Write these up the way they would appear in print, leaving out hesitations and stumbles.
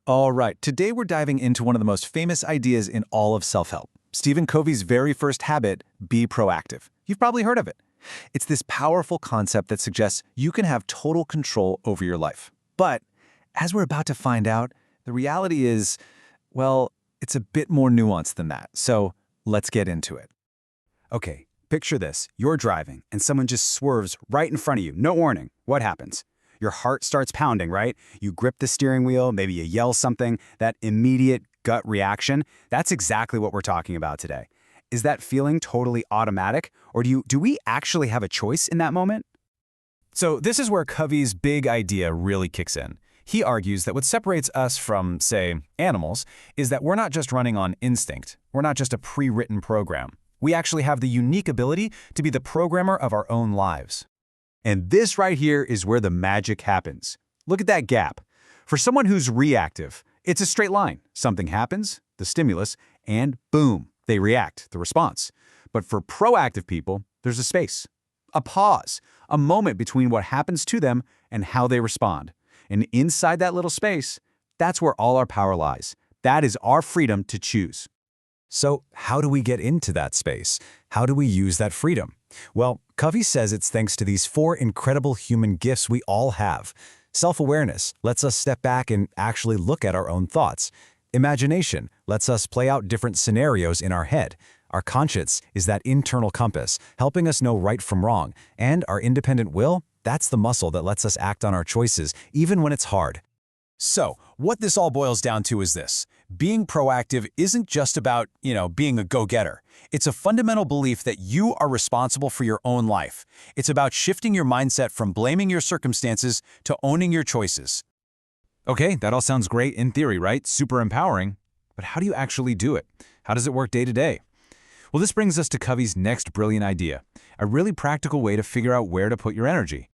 All right, today we're diving into one of the most famous ideas in all of self-help. Stephen Covey's very first habit, be proactive. You've probably heard of it. It's this powerful concept that suggests you can have total control over your life. But as we're about to find out, the reality is, well, it's a bit more nuanced than that. So let's get into it. Okay, picture this. You're driving, and someone just swerves right in front of you. No warning. What happens? Your heart starts pounding, right? You grip the steering wheel, maybe you yell something. That immediate gut reaction, that's exactly what we're talking about today. Is that feeling totally automatic, or do we actually have a choice in that moment? So this is where Covey's big idea really kicks in. He argues that what separates us from, say, animals is that we're not just running on instinct. We're not just a pre-written program. We actually have the unique ability to be the programmer of our own lives. And this right here is where the magic happens. Look at that gap. For someone who's reactive, it's a straight line. Something happens, the stimulus, and boom, they react, the response. But for proactive people, there's a space, a pause, a moment between what happens to them and how they respond. And inside that little space, that's where all our power lies. That is our freedom to choose. So how do we get into that space? How do we use that freedom? Well, Covey says it's thanks to these 4 incredible human gifts we all have. Self-awareness lets us step back and actually look at our own thoughts. Imagination lets us play out different scenarios in our head. Our conscience is that internal compass, helping us know right from wrong. And our independent will, that's the muscle that lets us act on our choices, even when it's hard. So, what this all boils down to is this. Being proactive isn't just about, being a go-getter. It's a fundamental belief that you are responsible for your own life. It's about shifting your mindset from blaming your circumstances to owning your choices. Okay, that all sounds great in theory, right? Super empowering. But how do you actually do it? How does it work day to day? Well, this brings us to Covey's next brilliant idea, a really practical way to figure out where to put your energy.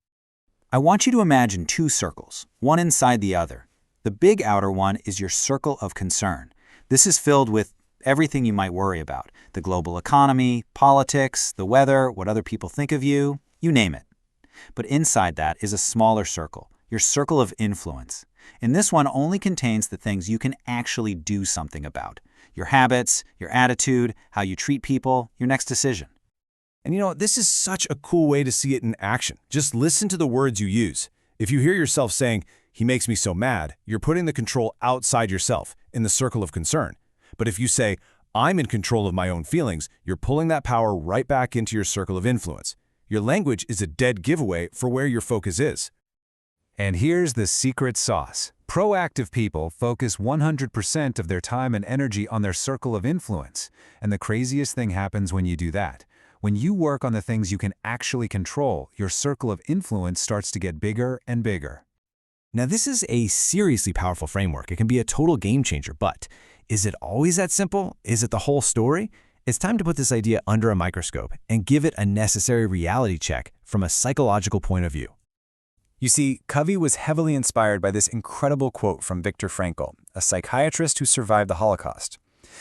I want you to imagine 2 circles, one inside the other. The big outer one is your circle of concern. This is filled with everything you might worry about: the global economy, politics, the weather, what other people think of you, you name it. But inside that is a smaller circle, your circle of influence. And this one only contains the things you can actually do something about: your habits, your attitude, how you treat people, your next decision. And this is such a cool way to see it in action. Just listen to the words you use. If you hear yourself saying, "He makes me so mad," you're putting the control outside yourself, in the circle of concern. But if you say, "I'm in control of my own feelings," you're pulling that power right back into your circle of influence. Your language is a dead giveaway for where your focus is. And here's the secret sauce. Proactive people focus 100% of their time and energy on their circle of influence. And the craziest thing happens when you do that. When you work on the things you can actually control, your circle of influence starts to get bigger and bigger. Now, this is a seriously powerful framework. It can be a total game changer, but is it always that simple? Is it the whole story? It's time to put this idea under a microscope and give it a necessary reality check from a psychological point of view. You see, Covey was heavily inspired by this incredible quote from Viktor Frankl, a psychiatrist who survived the Holocaust.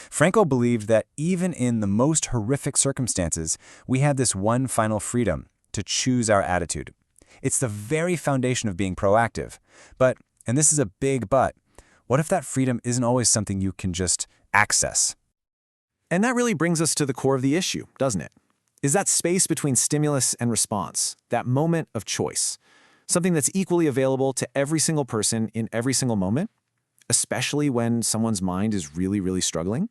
Frankl believed that even in the most horrific circumstances, we had this one final freedom: to choose our attitude. It's the very foundation of being proactive. But, and this is a big but, what if that freedom isn't always something you can just access? And that really brings us to the core of the issue, doesn't it? Is that space between stimulus and response, that moment of choice, something that's equally available to every single person in every single moment, especially when someone's mind is really struggling?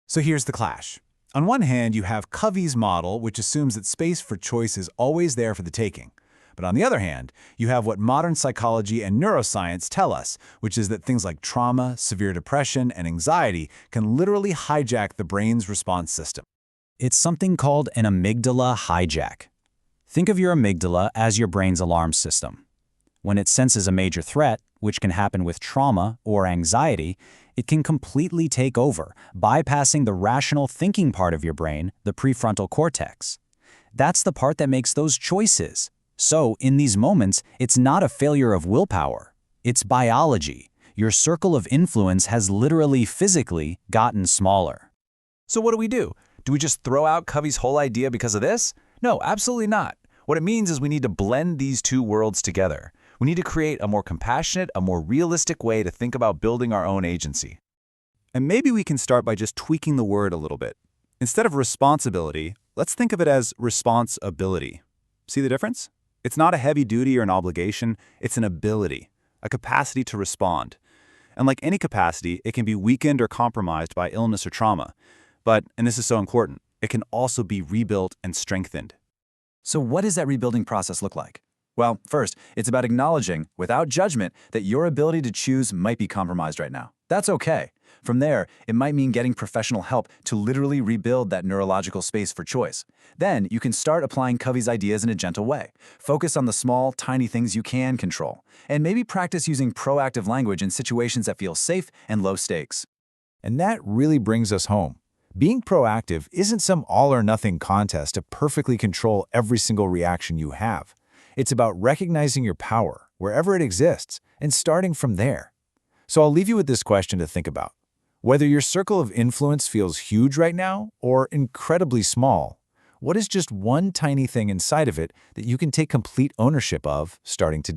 So here's the clash. On one hand, you have Covey's model, which assumes that space for choice is always there for the taking. But on the other hand, you have what modern psychology and neuroscience tell us, which is that things like trauma, severe depression, and anxiety can literally hijack the brain's response system. It's something called an amygdala hijack. Think of your amygdala as your brain's alarm system. When it senses a major threat, which can happen with trauma or anxiety, it can completely take over, bypassing the rational thinking part of your brain, the prefrontal cortex. That's the part that makes those choices. So, in these moments, it's not a failure of willpower. It's biology. Your circle of influence has literally physically gotten smaller. So what do? Do we just throw out Covey's whole idea because of this? No, absolutely not. What it means is we need to blend these 2 worlds together. We need to create a more compassionate, a more realistic way to think about building our own agency. And maybe we can start by just tweaking the word a little bit. Instead of responsibility, let's think of it as responsibility. See the difference? It's not a heavy duty or an obligation, it's an ability, a capacity to respond. And like any capacity, it can be weakened or compromised by illness or trauma. But, and this is so important, it can also be rebuilt and strengthened. So what does that rebuilding process look like? Well, first, it's about acknowledging, without judgment, that your ability to choose might be compromised right now. That's okay. From there, it might mean getting professional help to literally rebuild that neurological space for choice. Then, you can start applying Covey's ideas in a gentle way. Focus on the small, tiny things you can control. And maybe practice using proactive language in situations that feel safe and low stakes. And that really brings us home. Being proactive isn't some all-or-nothing contest to perfectly control every single reaction you have. It's about recognizing your power, wherever it exists, and starting from there. So I'll leave you with this question to think about. Whether your circle of influence feels huge right now or incredibly small, what is just one tiny thing inside of it that you can take complete ownership of starting today?